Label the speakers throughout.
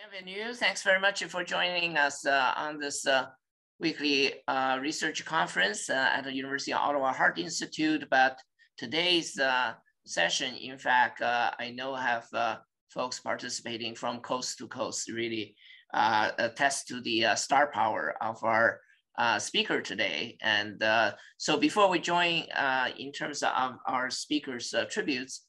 Speaker 1: Bienvenue. Thanks very much for joining us on this weekly research conference at the University of Ottawa Heart Institute. But today's session, in fact, I know have folks participating from coast to coast, really attest to the star power of our speaker today. And so before we join in terms of our speakers' tributes,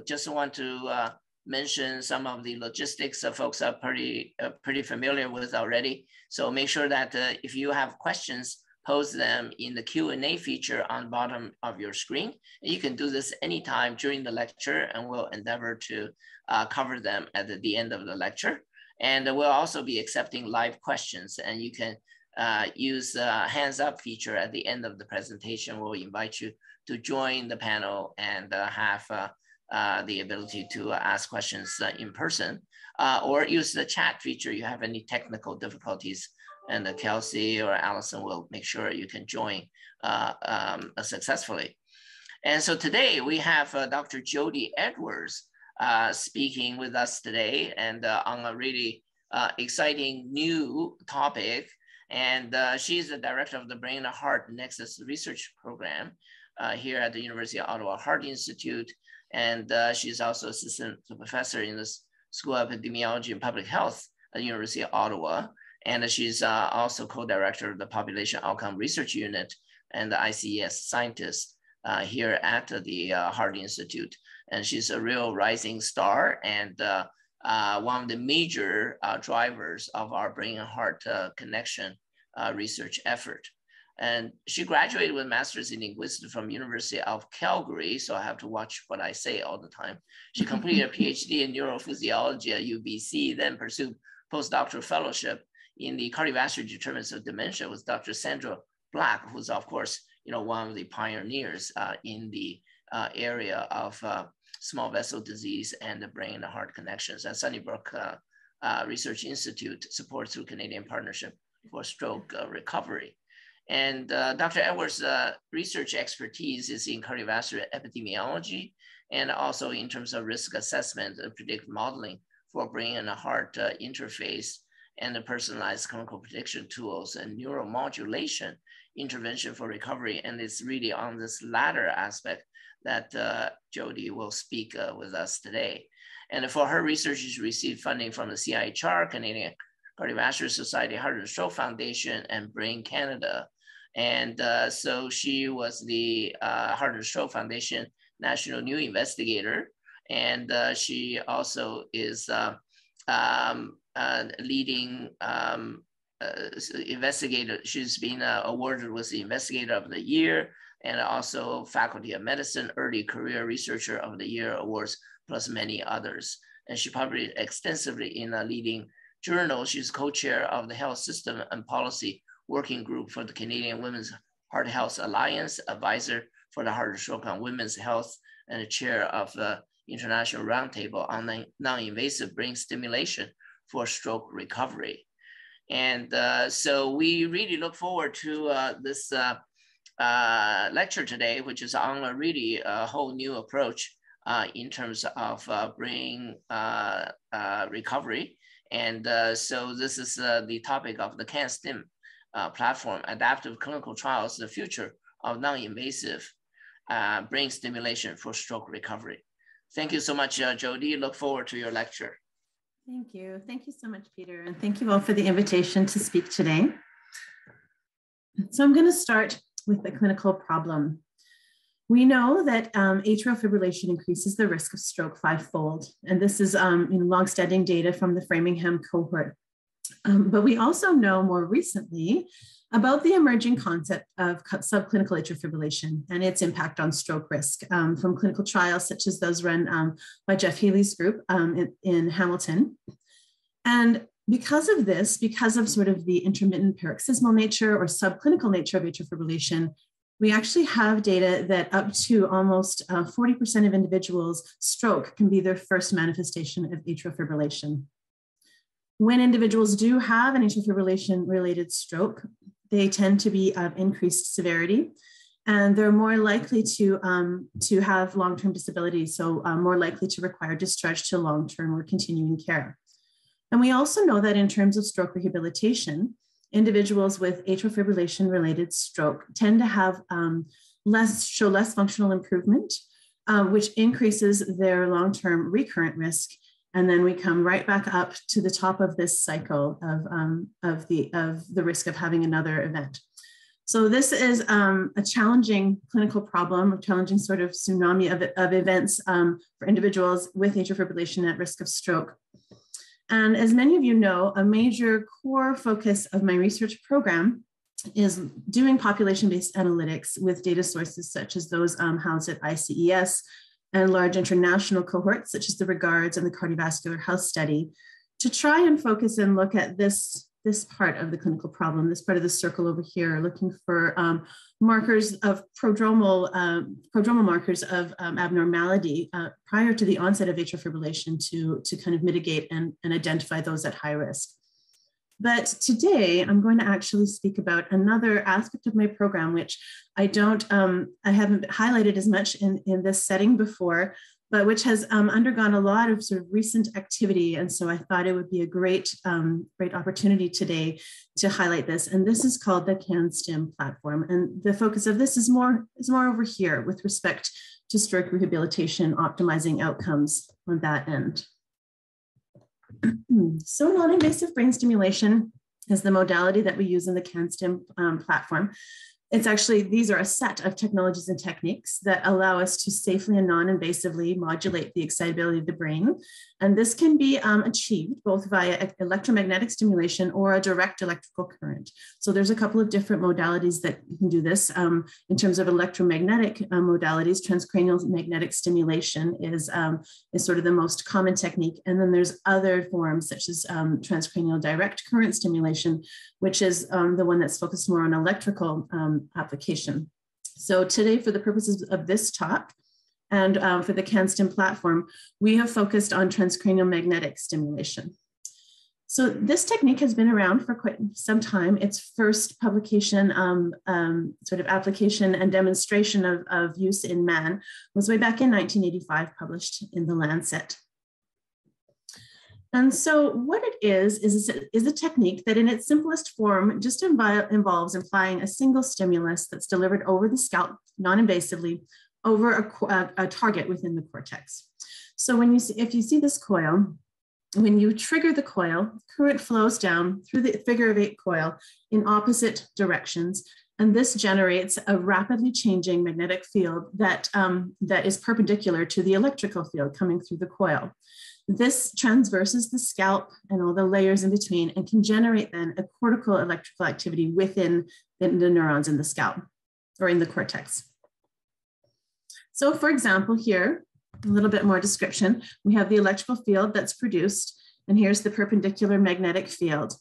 Speaker 1: just want to mention some of the logistics that folks are pretty familiar with already. So make sure that if you have questions, post them in the Q&A feature on the bottom of your screen. And you can do this anytime during the lecture, and we'll endeavor to cover them at the end of the lecture. And we'll also be accepting live questions, and you can use the hands up feature at the end of the presentation. We'll invite you to join the panel and have the ability to ask questions in person, or use the chat feature if you have any technical difficulties, and Kelsey or Allison will make sure you can join successfully. And so today we have Dr. Jodi Edwards speaking with us today, and on a really exciting new topic. And she's the director of the Brain and Heart Nexus Research Program here at the University of Ottawa Heart Institute. And she's also assistant professor in the School of Epidemiology and Public Health at the University of Ottawa. And she's also co-director of the Population Outcome Research Unit and the ICES scientist here at the Heart Institute. And she's a real rising star and one of the major drivers of our brain and heart connection research effort. And she graduated with master's in linguistics from University of Calgary, so I have to watch what I say all the time. She completed a PhD in neurophysiology at UBC, then pursued postdoctoral fellowship in the cardiovascular determinants of dementia with Dr. Sandra Black, who's of course, one of the pioneers in the area of small vessel disease and the brain and heart connections. And Sunnybrook Research Institute supports through Canadian Partnership for Stroke Recovery. And Dr. Edwards' research expertise is in cardiovascular epidemiology and also in terms of risk assessment and predictive modeling for brain and heart interface and the personalized clinical prediction tools and neuromodulation intervention for recovery. And it's really on this latter aspect that Jodi will speak with us today. And for her research, she's received funding from the CIHR, Canadian Cardiovascular Society, Heart and Stroke Foundation, and Brain Canada. And so she was the Heart and Stroke Foundation National New Investigator. And she also is leading investigator. She's been awarded with the Investigator of the Year and also Faculty of Medicine Early Career Researcher of the Year awards, plus many others. And she published extensively in a leading journal. She's co-chair of the Health System and Policy Working Group for the Canadian Women's Heart Health Alliance, advisor for the Heart and Stroke on Women's Health, and a chair of the International Roundtable on Non-Invasive Brain Stimulation for Stroke Recovery. And so we really look forward to this lecture today, which is on a really whole new approach in terms of brain recovery. And so this is the topic of the CanStim Platform, Adaptive Clinical Trials, the Future of Non-Invasive Brain Stimulation for Stroke Recovery. Thank you so much, Jodi. Look forward to your lecture.
Speaker 2: Thank you. Thank you so much, Peter. And thank you all for the invitation to speak today. So I'm going to start with the clinical problem. We know that atrial fibrillation increases the risk of stroke fivefold, and this is longstanding data from the Framingham cohort. But we also know more recently about the emerging concept of subclinical atrial fibrillation and its impact on stroke risk from clinical trials such as those run by Jeff Healy's group in Hamilton. And because of this, because of sort of the intermittent paroxysmal nature or subclinical nature of atrial fibrillation, we actually have data that up to almost 40% of individuals' stroke can be their first manifestation of atrial fibrillation. When individuals do have an atrial fibrillation-related stroke, they tend to be of increased severity, and they're more likely to have long-term disability, so more likely to require discharge to long-term or continuing care. And we also know that in terms of stroke rehabilitation, individuals with atrial fibrillation-related stroke tend to have show less functional improvement, which increases their long-term recurrent risk. And then we come right back up to the top of this cycle of the risk of having another event. So this is a challenging clinical problem, a challenging sort of tsunami of events for individuals with atrial fibrillation at risk of stroke. And as many of you know, a major core focus of my research program is doing population-based analytics with data sources such as those housed at ICES and large international cohorts such as the Regards and the Cardiovascular Health Study to try and focus and look at this part of the clinical problem, this part of the circle over here, looking for markers of prodromal markers of abnormality prior to the onset of atrial fibrillation to kind of mitigate and identify those at high risk. But today I'm going to actually speak about another aspect of my program, which I haven't highlighted as much in this setting before, but which has undergone a lot of sort of recent activity. And so I thought it would be a great opportunity today to highlight this. And this is called the CanStim Platform. And the focus of this is more over here with respect to stroke rehabilitation, optimizing outcomes on that end. So non-invasive brain stimulation is the modality that we use in the CanStim platform. It's actually, these are a set of technologies and techniques that allow us to safely and non-invasively modulate the excitability of the brain. And this can be achieved both via electromagnetic stimulation or a direct electrical current. So there's a couple of different modalities that you can do this. In terms of electromagnetic modalities, transcranial magnetic stimulation is sort of the most common technique. And then there's other forms such as transcranial direct current stimulation, which is the one that's focused more on electrical application. So today, for the purposes of this talk and for the CanStim platform, we have focused on transcranial magnetic stimulation. So this technique has been around for quite some time. Its first publication, sort of application and demonstration of use in man was way back in 1985, published in The Lancet. And so what it is a technique that in its simplest form just involves applying a single stimulus that's delivered over the scalp non-invasively over a target within the cortex. So if you see this coil, when you trigger the coil, current flows down through the figure-of-8 coil in opposite directions. And this generates a rapidly changing magnetic field that is perpendicular to the electrical field coming through the coil. This transverses the scalp and all the layers in between and can generate then a cortical electrical activity within the neurons in the scalp or in the cortex. So for example, here, a little bit more description, we have the electrical field that's produced, and here's the perpendicular magnetic field.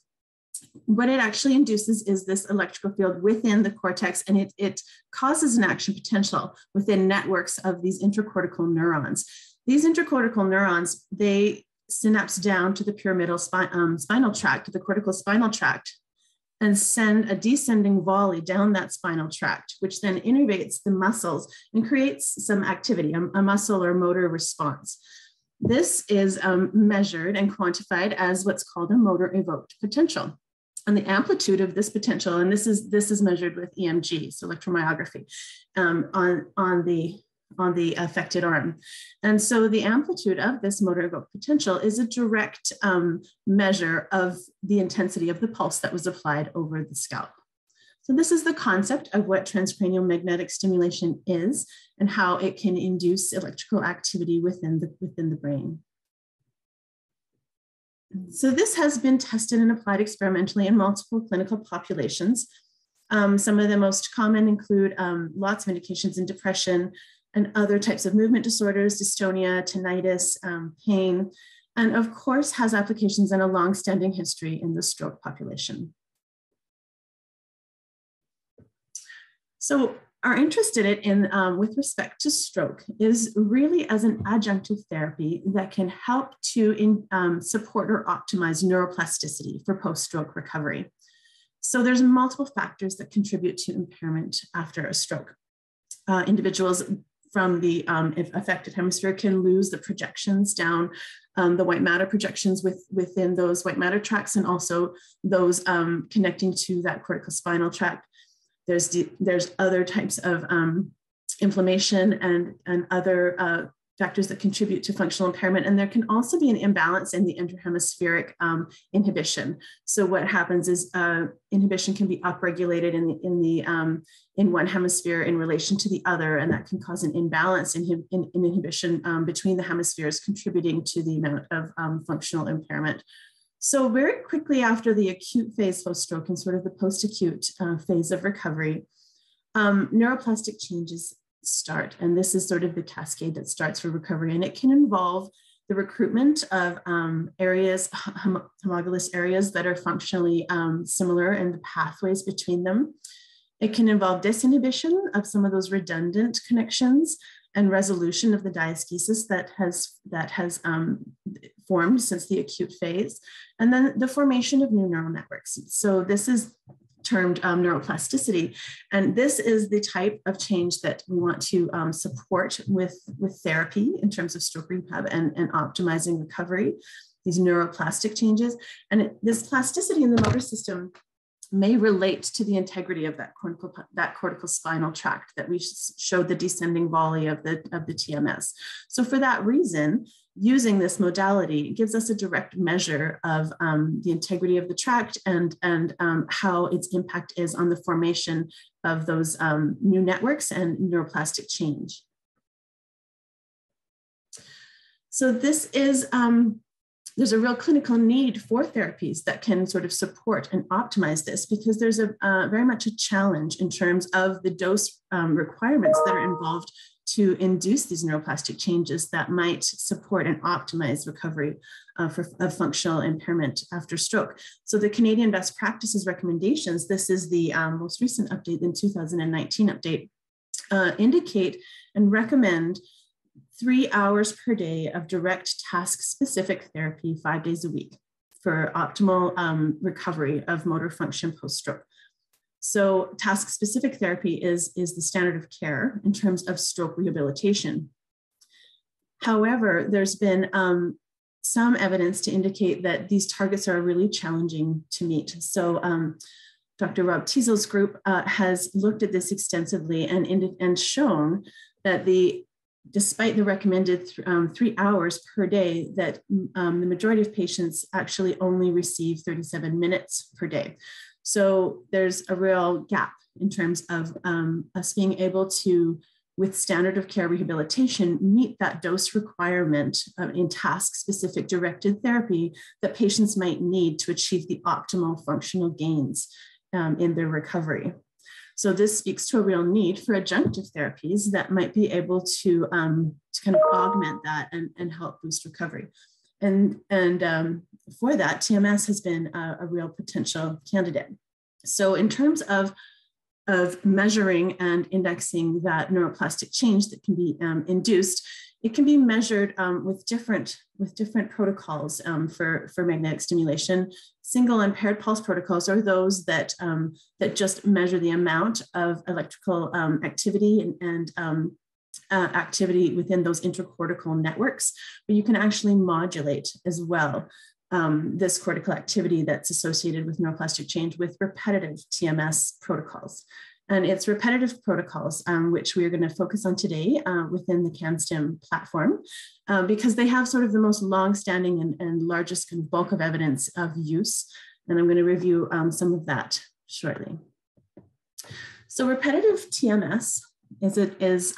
Speaker 2: What it actually induces is this electrical field within the cortex, and it causes an action potential within networks of these intracortical neurons. These intracortical neurons, they synapse down to the pyramidal spinal tract, the cortical spinal tract, and send a descending volley down that spinal tract, which then innervates the muscles and creates some activity, a muscle or motor response. This is measured and quantified as what's called a motor evoked potential. And the amplitude of this potential, and this is measured with EMG, so electromyography, on the affected arm. And so the amplitude of this motor evoked potential is a direct measure of the intensity of the pulse that was applied over the scalp. So this is the concept of what transcranial magnetic stimulation is and how it can induce electrical activity within the brain. So this has been tested and applied experimentally in multiple clinical populations. Some of the most common include lots of indications in depression and other types of movement disorders, dystonia, tinnitus, pain, and of course has applications and a long-standing history in the stroke population. So our interest in it with respect to stroke is really as an adjunctive therapy that can help to support or optimize neuroplasticity for post-stroke recovery. So there's multiple factors that contribute to impairment after a stroke. Individuals from the affected hemisphere can lose the projections down, the white matter projections within those white matter tracts, and also those connecting to that corticospinal tract. There's other types of inflammation and other factors that contribute to functional impairment. And there can also be an imbalance in the interhemispheric inhibition. So what happens is inhibition can be upregulated in one hemisphere in relation to the other, and that can cause an imbalance in inhibition between the hemispheres, contributing to the amount of functional impairment. So very quickly after the acute phase post-stroke and sort of the post-acute phase of recovery, neuroplastic changes start. And this is sort of the cascade that starts for recovery. And it can involve the recruitment of areas, homologous areas that are functionally similar and the pathways between them. It can involve disinhibition of some of those redundant connections and resolution of the diasthesis that has formed since the acute phase. And then the formation of new neural networks. So this is termed neuroplasticity. And this is the type of change that we want to support with therapy in terms of stroke rehab and optimizing recovery, these neuroplastic changes. And this plasticity in the motor system may relate to the integrity of that cortical spinal tract that we showed the descending volley of the TMS. So for that reason, using this modality gives us a direct measure of the integrity of the tract and how its impact is on the formation of those new networks and neuroplastic change. So this is, there's a real clinical need for therapies that can sort of support and optimize this, because there's a very much a challenge in terms of the dose requirements that are involved to induce these neuroplastic changes that might support and optimize recovery of functional impairment after stroke. So the Canadian best practices recommendations, this is the most recent update, in 2019 update, indicate and recommend 3 hours per day of direct task-specific therapy 5 days a week for optimal recovery of motor function post-stroke. So task-specific therapy is the standard of care in terms of stroke rehabilitation. However, there's been some evidence to indicate that these targets are really challenging to meet. So Dr. Rob Teasel's group has looked at this extensively and shown that despite the recommended 3 hours per day, that the majority of patients actually only receive 37 minutes per day. So there's a real gap in terms of us being able to, with standard of care rehabilitation, meet that dose requirement in task-specific directed therapy that patients might need to achieve the optimal functional gains in their recovery. So this speaks to a real need for adjunctive therapies that might be able to kind of augment that and help boost recovery. And for that, TMS has been a real potential candidate. So in terms of measuring and indexing that neuroplastic change that can be induced, it can be measured with different protocols for magnetic stimulation. Single and paired pulse protocols are those that just measure the amount of electrical activity and activity within those intracortical networks, but you can actually modulate as well this cortical activity that's associated with neuroplastic change with repetitive TMS protocols. And it's repetitive protocols, which we are going to focus on today within the CanStim platform, because they have sort of the most long-standing and largest kind of bulk of evidence of use. And I'm going to review some of that shortly. So repetitive TMS is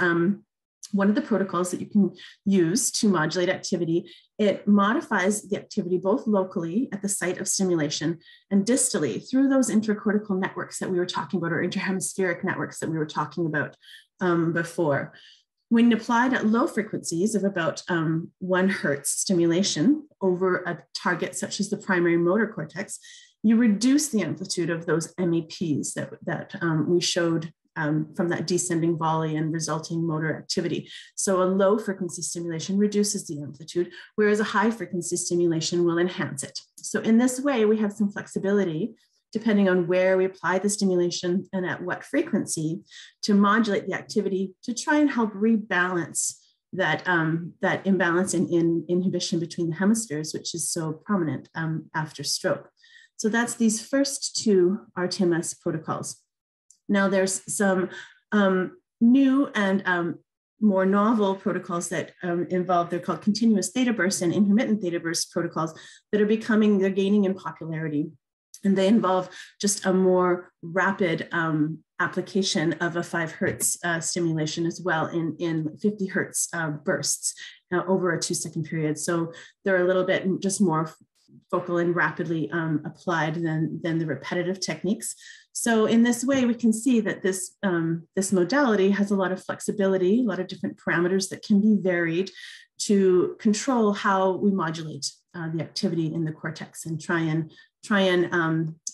Speaker 2: one of the protocols that you can use to modulate activity. It modifies the activity both locally at the site of stimulation and distally through those intracortical networks that we were talking about, or interhemispheric networks that we were talking about before. When applied at low frequencies of about 1 Hertz stimulation over a target such as the primary motor cortex, you reduce the amplitude of those MEPs that we showed from that descending volley and resulting motor activity. So a low frequency stimulation reduces the amplitude, whereas a high frequency stimulation will enhance it. So in this way, we have some flexibility depending on where we apply the stimulation and at what frequency, to modulate the activity to try and help rebalance that, that imbalance in inhibition between the hemispheres, which is so prominent after stroke. So that's these first two RTMS protocols. Now there's some new and more novel protocols that involve, they're called continuous theta burst and intermittent theta burst protocols that are they're gaining in popularity. And they involve just a more rapid application of a 5 hertz stimulation as well in 50 hertz bursts over a 2-second period. So they're a little bit just more focal and rapidly applied than the repetitive techniques. So in this way, we can see that this, this modality has a lot of flexibility, a lot of different parameters that can be varied to control how we modulate the activity in the cortex and try and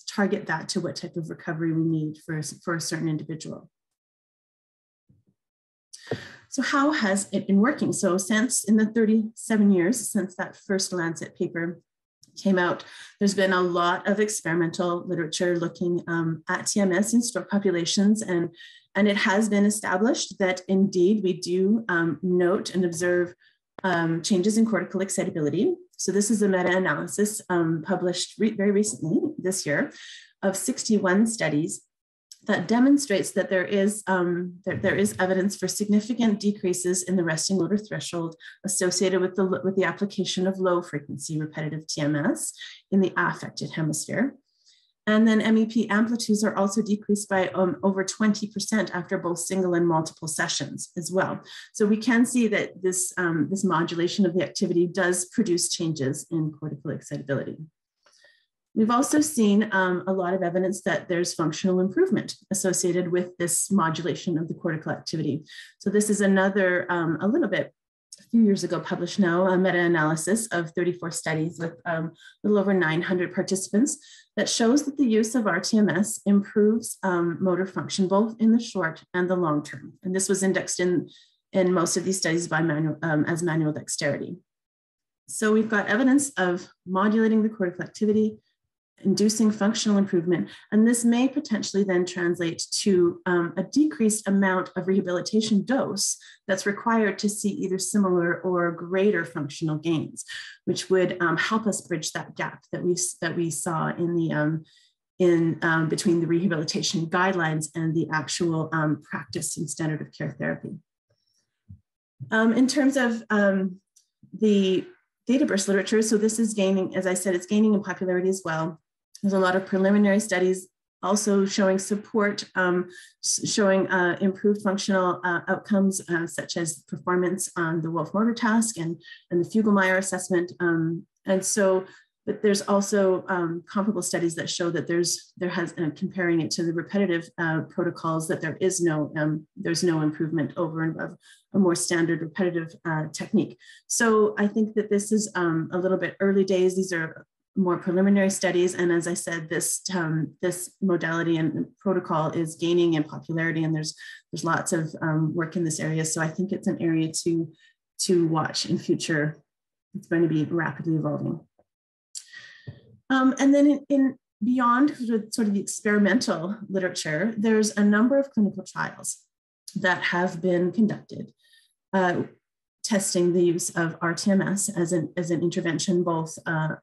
Speaker 2: target that to what type of recovery we need for a certain individual. So how has it been working? So since in the 37 years since that first Lancet paper came out, there's been a lot of experimental literature looking at TMS in stroke populations, and it has been established that indeed we do note and observe changes in cortical excitability. So this is a meta-analysis published very recently this year of 61 studies that demonstrates that there is evidence for significant decreases in the resting motor threshold associated with the application of low frequency repetitive TMS in the affected hemisphere. And then MEP amplitudes are also decreased by over 20% after both single and multiple sessions as well. So we can see that this, this modulation of the activity does produce changes in cortical excitability. We've also seen a lot of evidence that there's functional improvement associated with this modulation of the cortical activity. So this is another, a few years ago published now, a meta-analysis of 34 studies with a little over 900 participants that shows that the use of RTMS improves motor function both in the short and the long term. And this was indexed in most of these studies by as manual dexterity. So we've got evidence of modulating the cortical activity, inducing functional improvement, and this may potentially then translate to a decreased amount of rehabilitation dose that's required to see either similar or greater functional gains, which would help us bridge that gap that we saw in the between the rehabilitation guidelines and the actual practice in standard of care therapy. In terms of the theta burst literature, so this is gaining, as I said, it's gaining in popularity as well. There's a lot of preliminary studies also showing support, showing improved functional outcomes, such as performance on the Wolf Motor Task and the Fugl-Meyer assessment. And so, but there's also comparable studies that show that comparing it to the repetitive protocols, that there's no improvement over and above a more standard repetitive technique. So I think that this is a little bit early days. These are more preliminary studies. And as I said, this modality and protocol is gaining in popularity, and there's lots of work in this area. So I think it's an area to watch in future. It's going to be rapidly evolving. And then in beyond sort of the experimental literature, there's a number of clinical trials that have been conducted testing the use of RTMS as an intervention, both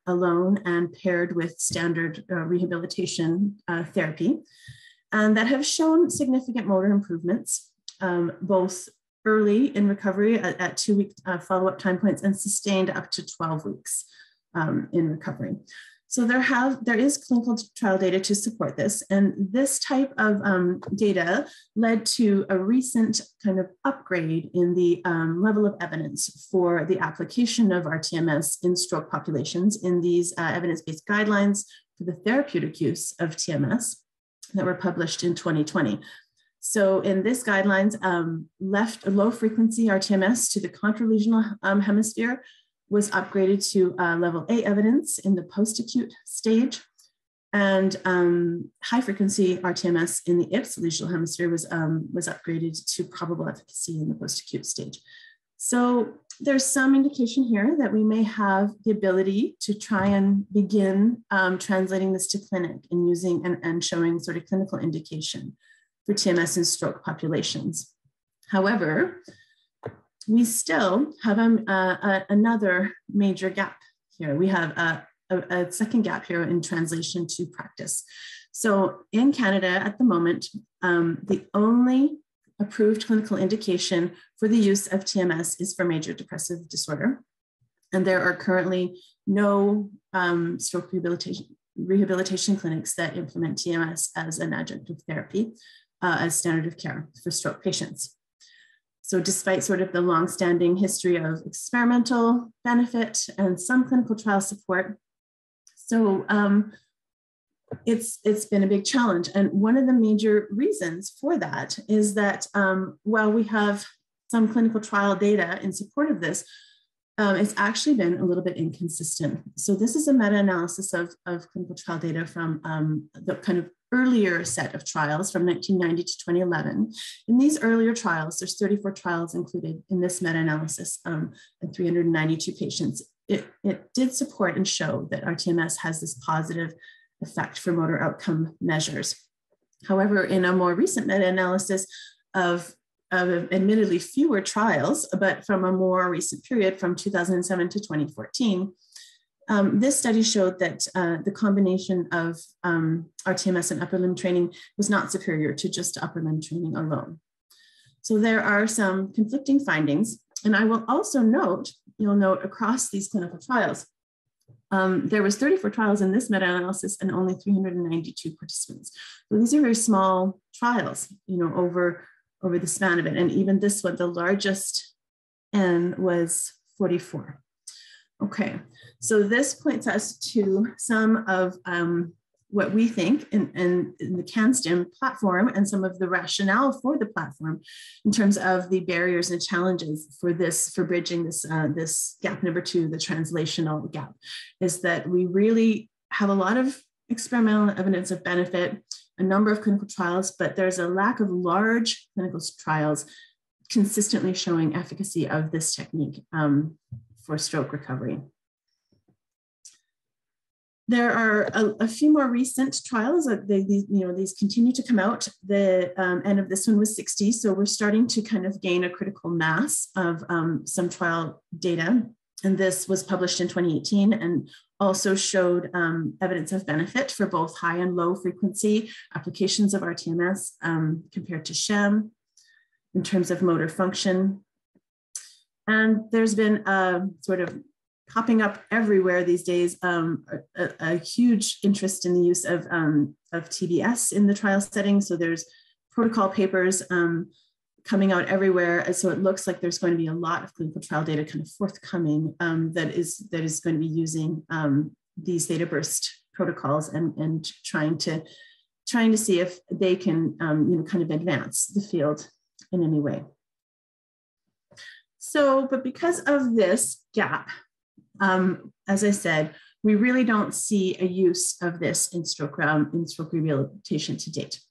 Speaker 2: alone and paired with standard rehabilitation therapy, and that have shown significant motor improvements, both early in recovery at 2-week follow-up time points and sustained up to 12 weeks in recovery. So there is clinical trial data to support this, and this type of data led to a recent kind of upgrade in the level of evidence for the application of RTMS in stroke populations in these evidence-based guidelines for the therapeutic use of TMS that were published in 2020. So in this guidelines, left a low-frequency RTMS to the contralesional hemisphere was upgraded to level A evidence in the post-acute stage, and high-frequency RTMS in the ipsilegial hemisphere was upgraded to probable efficacy in the post-acute stage. So there's some indication here that we may have the ability to try and begin translating this to clinic and using and showing sort of clinical indication for TMS in stroke populations. However, we still have another major gap here. We have a second gap here in translation to practice. So in Canada at the moment, the only approved clinical indication for the use of TMS is for major depressive disorder. And there are currently no stroke rehabilitation clinics that implement TMS as an adjunctive therapy as standard of care for stroke patients. So despite sort of the longstanding history of experimental benefit and some clinical trial support, so it's been a big challenge. And one of the major reasons for that is that while we have some clinical trial data in support of this, it's actually been a little bit inconsistent. So this is a meta-analysis of clinical trial data from the kind of earlier set of trials from 1990 to 2011. In these earlier trials, there's 34 trials included in this meta-analysis and 392 patients. It did support and show that our TMS has this positive effect for motor outcome measures. However, in a more recent meta-analysis of admittedly fewer trials, but from a more recent period from 2007 to 2014, this study showed that the combination of RTMS and upper limb training was not superior to just upper limb training alone. So there are some conflicting findings. And I will also note, you'll note across these clinical trials, there was 34 trials in this meta-analysis and only 392 participants. So these are very small trials, over the span of it. And even this one, the largest N was 44. Okay, so this points us to some of what we think in the CanStim platform and some of the rationale for the platform in terms of the barriers and challenges for bridging this gap number 2, the translational gap, is that we really have a lot of experimental evidence of benefit, a number of clinical trials, but there's a lack of large clinical trials consistently showing efficacy of this technique for stroke recovery. There are a few more recent trials. These continue to come out. The end of this one was 60, so we're starting to kind of gain a critical mass of some trial data. And this was published in 2018 and also showed evidence of benefit for both high and low frequency applications of RTMS compared to sham in terms of motor function. And there's been a sort of popping up everywhere these days, a huge interest in the use of TBS in the trial setting. So there's protocol papers coming out everywhere. So it looks like there's going to be a lot of clinical trial data kind of forthcoming that is going to be using these theta burst protocols and trying to see if they can kind of advance the field in any way. So, but because of this gap, as I said, we really don't see a use of this in stroke rehabilitation to date.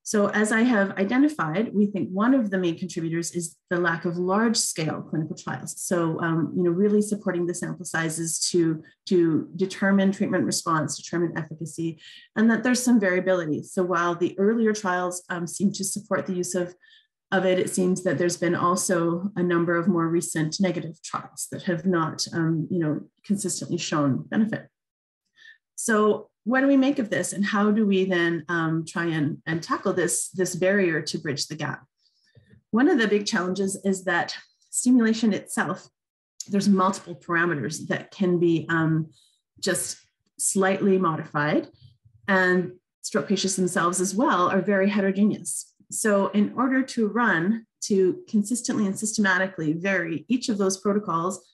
Speaker 2: So as I have identified, we think one of the main contributors is the lack of large-scale clinical trials. So, really supporting the sample sizes to determine treatment response, determine efficacy, and that there's some variability. So while the earlier trials seem to support the use of it, it seems that there's been also a number of more recent negative trials that have not, consistently shown benefit. So what do we make of this, and how do we then try and tackle this barrier to bridge the gap? One of the big challenges is that stimulation itself, there's multiple parameters that can be just slightly modified, and stroke patients themselves as well are very heterogeneous. So in order to consistently and systematically vary each of those protocols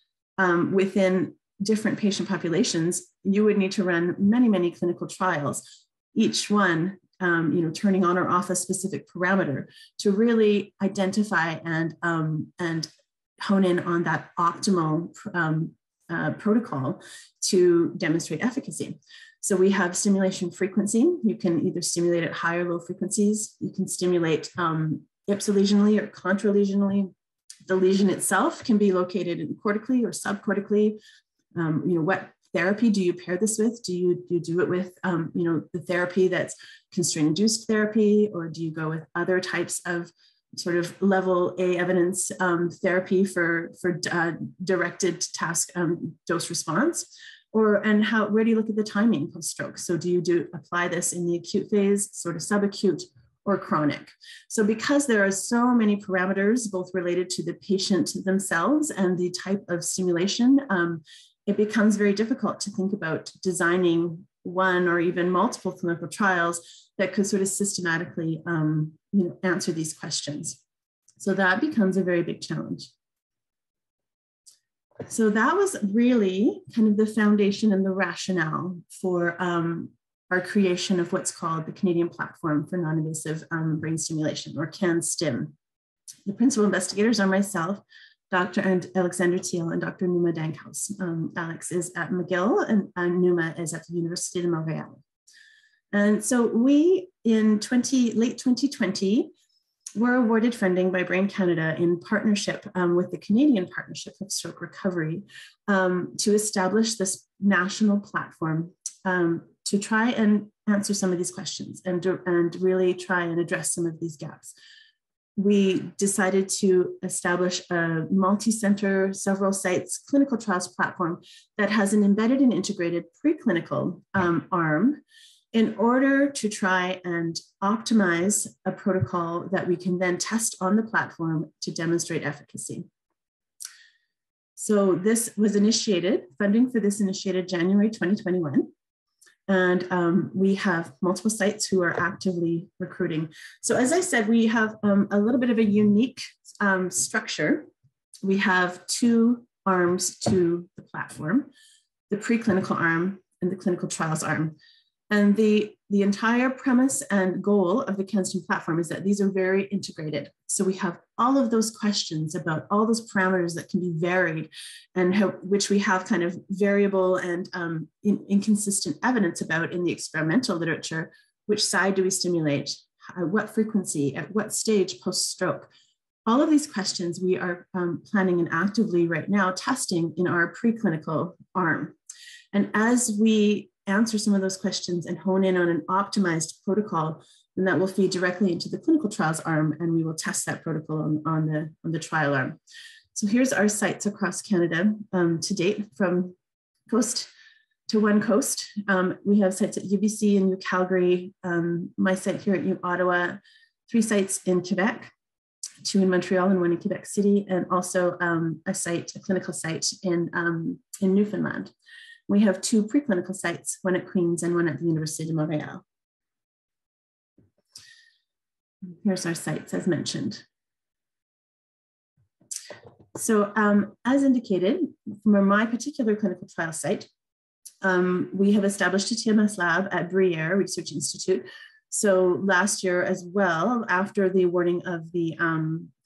Speaker 2: within different patient populations, you would need to run many, many clinical trials, each one turning on or off a specific parameter to really identify and hone in on that optimal protocol to demonstrate efficacy. So we have stimulation frequency. You can either stimulate at high or low frequencies. You can stimulate ipsilesionally or contralesionally. The lesion itself can be located cortically or subcortically. What therapy do you pair this with? Do you do it with, the therapy that's constraint-induced therapy, or do you go with other types of sort of level A evidence therapy for directed task dose response? Where do you look at the timing post-stroke? So do you apply this in the acute phase, sort of subacute, or chronic? So because there are so many parameters, both related to the patient themselves and the type of stimulation, it becomes very difficult to think about designing one or even multiple clinical trials that could sort of systematically answer these questions. So that becomes a very big challenge. So that was really kind of the foundation and the rationale for our creation of what's called the Canadian Platform for Non-Invasive Brain Stimulation, or CanStim. The principal investigators are myself, Dr. Alexander Thiel, and Dr. Numa Dankhaus. Alex is at McGill and Numa is at the University de Montréal. And so we, in late 2020, were awarded funding by Brain Canada in partnership with the Canadian Partnership of Stroke Recovery to establish this national platform to try and answer some of these questions and really try and address some of these gaps. We decided to establish a multi-center, several sites clinical trials platform that has an embedded and integrated preclinical arm in order to try and optimize a protocol that we can then test on the platform to demonstrate efficacy. So this was funding for this initiated January 2021. And we have multiple sites who are actively recruiting. So as I said, we have a little bit of a unique structure. We have two arms to the platform, the preclinical arm and the clinical trials arm. And the entire premise and goal of the CanStim platform is that these are very integrated. So we have all of those questions about all those parameters that can be varied and which we have kind of variable and inconsistent evidence about in the experimental literature. Which side do we stimulate? At what frequency? At what stage post-stroke? All of these questions we are planning and actively right now testing in our preclinical arm. And as we answer some of those questions and hone in on an optimized protocol, then that will feed directly into the clinical trials arm, and we will test that protocol on the trial arm. So here's our sites across Canada to date, from coast to one coast. We have sites at UBC and Calgary, my site here at uOttawa, 3 sites in Quebec, 2 in Montreal and 1 in Quebec City, and also a clinical site in Newfoundland. We have 2 preclinical sites, 1 at Queen's and 1 at the University de Montréal. Here's our sites as mentioned. So as indicated, from my particular clinical trial site, we have established a TMS lab at Bruyère Research Institute. So last year as well, after the awarding of the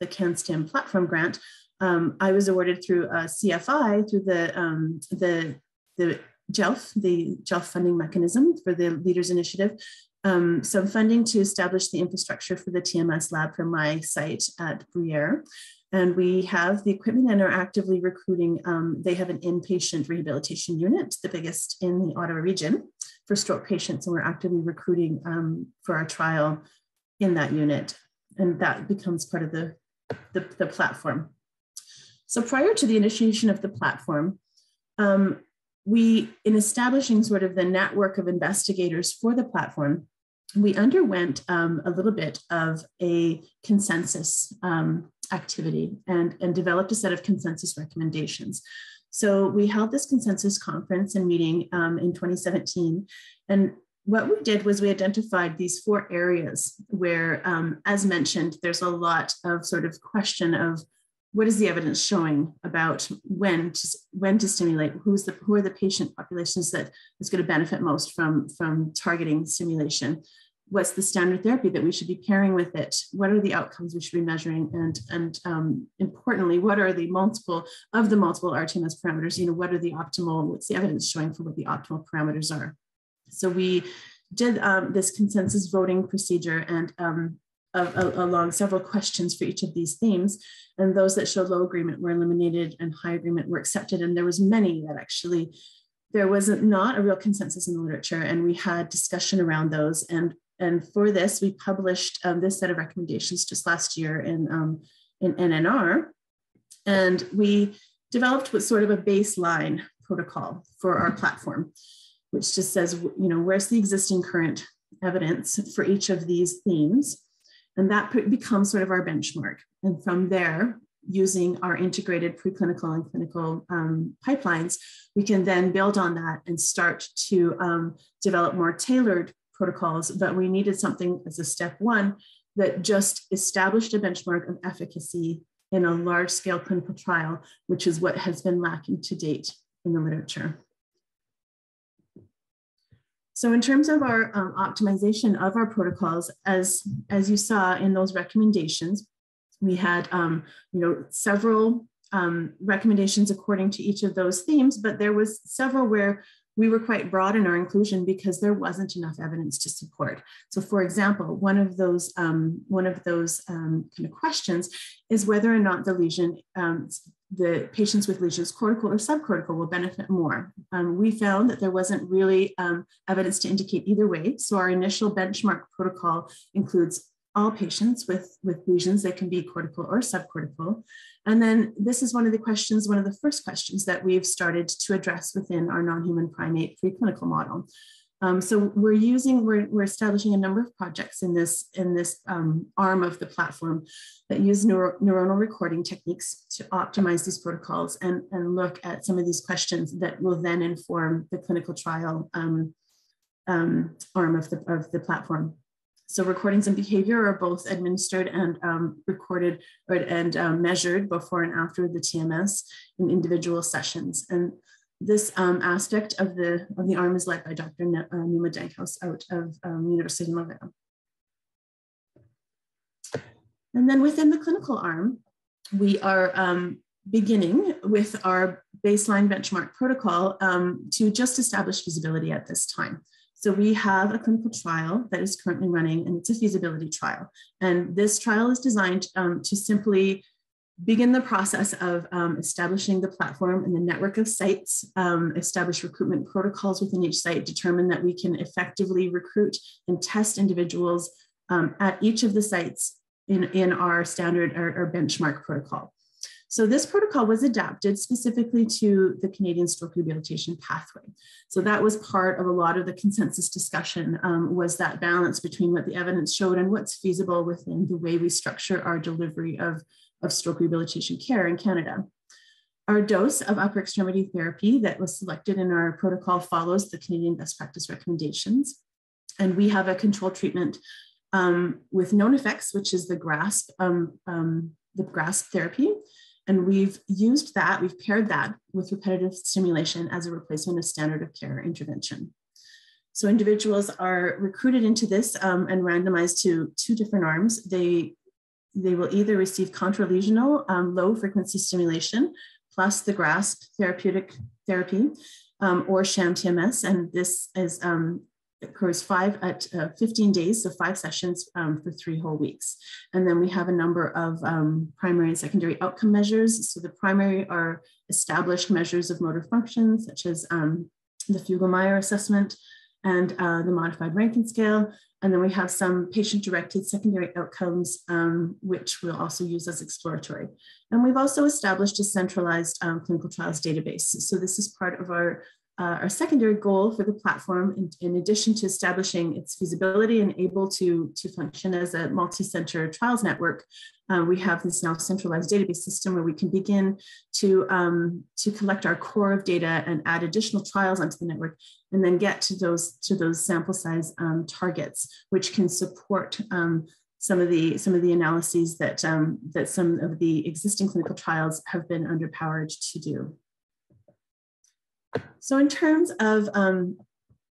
Speaker 2: CanStim Platform grant, I was awarded through CFI, through the JELF, the JELF funding mechanism for the Leaders Initiative, some funding to establish the infrastructure for the TMS lab for my site at Bruyère. And we have the equipment and are actively recruiting. They have an inpatient rehabilitation unit, the biggest in the Ottawa region, for stroke patients. And we're actively recruiting for our trial in that unit. And that becomes part of the platform. So prior to the initiation of the platform, in establishing sort of the network of investigators for the platform, we underwent a little bit of a consensus activity and developed a set of consensus recommendations. So we held this consensus conference and meeting in 2017. And what we did was we identified these 4 areas where, as mentioned, there's a lot of sort of question of what is the evidence showing about when to stimulate, who are the patient populations that is going to benefit most from targeting stimulation? What's the standard therapy that we should be pairing with it? What are the outcomes we should be measuring? And importantly, what are the multiple RTMS parameters? What are the optimal, what's the evidence showing for what the optimal parameters are? So we did this consensus voting procedure, and along several questions for each of these themes. And those that showed low agreement were eliminated and high agreement were accepted. And there was many that actually, there was not a real consensus in the literature, and we had discussion around those. And for this, we published this set of recommendations just last year in NNR. And we developed what's sort of a baseline protocol for our platform, which just says, where's the existing current evidence for each of these themes? And that becomes sort of our benchmark. And from there, using our integrated preclinical and clinical pipelines, we can then build on that and start to develop more tailored protocols. But we needed something as a step one that just established a benchmark of efficacy in a large-scale clinical trial, which is what has been lacking to date in the literature. So in terms of our optimization of our protocols, as you saw in those recommendations, we had several recommendations according to each of those themes, but there was several where we were quite broad in our inclusion because there wasn't enough evidence to support. So for example, one of those kind of questions is whether or not the lesion, the patients with lesions, cortical or subcortical, will benefit more. We found that there wasn't really evidence to indicate either way. So our initial benchmark protocol includes all patients with lesions that can be cortical or subcortical. And then this is one of the first questions that we've started to address within our non-human primate preclinical model. So we're establishing a number of projects in this arm of the platform that use neuronal recording techniques to optimize these protocols and look at some of these questions that will then inform the clinical trial arm of the platform. So recordings and behavior are both administered and recorded and measured before and after the TMS in individual sessions. And this aspect of the arm is led by Dr. Numa Dankhouse out of University of Laval. And then within the clinical arm, we are beginning with our baseline benchmark protocol to just establish feasibility at this time. So we have a clinical trial that is currently running, and it's a feasibility trial. And this trial is designed to simply begin the process of establishing the platform and the network of sites, establish recruitment protocols within each site, determine that we can effectively recruit and test individuals at each of the sites in our standard or benchmark protocol. So this protocol was adapted specifically to the Canadian stroke rehabilitation pathway. So that was part of a lot of the consensus discussion, was that balance between what the evidence showed and what's feasible within the way we structure our delivery of stroke rehabilitation care in Canada. Our dose of upper extremity therapy that was selected in our protocol follows the Canadian best practice recommendations. And we have a control treatment with known effects, which is the grasp therapy. And we've paired that with repetitive stimulation as a replacement of standard of care intervention. So individuals are recruited into this and randomized to two different arms. They will either receive contralesional low frequency stimulation plus the grasp therapeutic therapy or sham TMS. And this is occurs 15 days, so 5 sessions for 3 whole weeks. And then we have a number of primary and secondary outcome measures. So the primary are established measures of motor function, such as the Fugel-Meyer assessment and the modified Rankin scale. And then we have some patient-directed secondary outcomes, which we'll also use as exploratory. And we've also established a centralized clinical trials database. So this is part of our secondary goal for the platform, in addition to establishing its feasibility and able to function as a multi-center trials network. We have this now centralized database system where we can begin to collect our core of data and add additional trials onto the network, and then get to those sample size targets, which can support some of the analyses that some of the existing clinical trials have been underpowered to do. So in terms of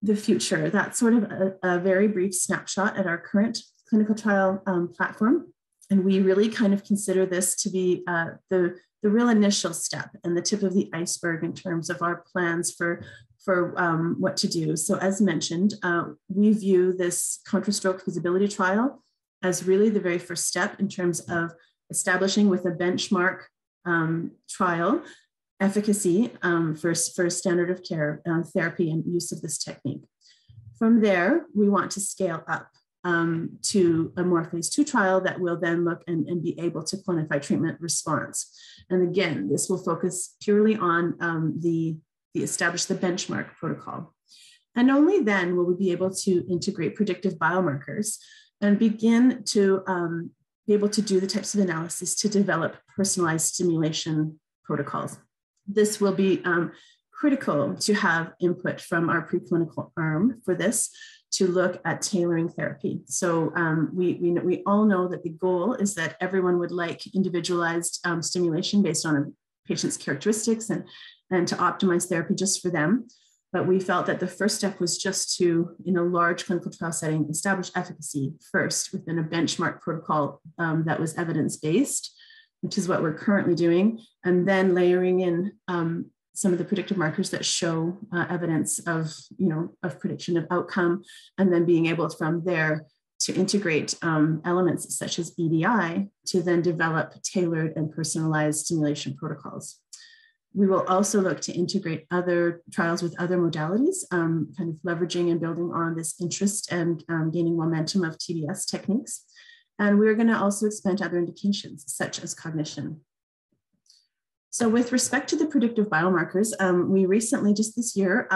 Speaker 2: the future, that's sort of a very brief snapshot at our current clinical trial platform. And we really kind of consider this to be the real initial step and the tip of the iceberg in terms of our plans for what to do. So as mentioned, we view this contra-stroke feasibility trial as really the very first step in terms of establishing with a benchmark trial efficacy for standard of care therapy and use of this technique. From there, we want to scale up to a more phase 2 trial that will then look and be able to quantify treatment response. And again, this will focus purely on establish the benchmark protocol. And only then will we be able to integrate predictive biomarkers and begin to be able to do the types of analysis to develop personalized stimulation protocols. This will be critical to have input from our preclinical arm for this to look at tailoring therapy. So we all know that the goal is that everyone would like individualized stimulation based on a patient's characteristics and to optimize therapy just for them. But we felt that the first step was just to, in a large clinical trial setting, establish efficacy first within a benchmark protocol that was evidence-based, which is what we're currently doing, and then layering in some of the predictive markers that show evidence of prediction of outcome, and then being able from there to integrate elements such as EDI to then develop tailored and personalized stimulation protocols. We will also look to integrate other trials with other modalities, kind of leveraging and building on this interest and gaining momentum of TBS techniques. And we're going to also expand to other indications, such as cognition. So with respect to the predictive biomarkers, we recently, just this year,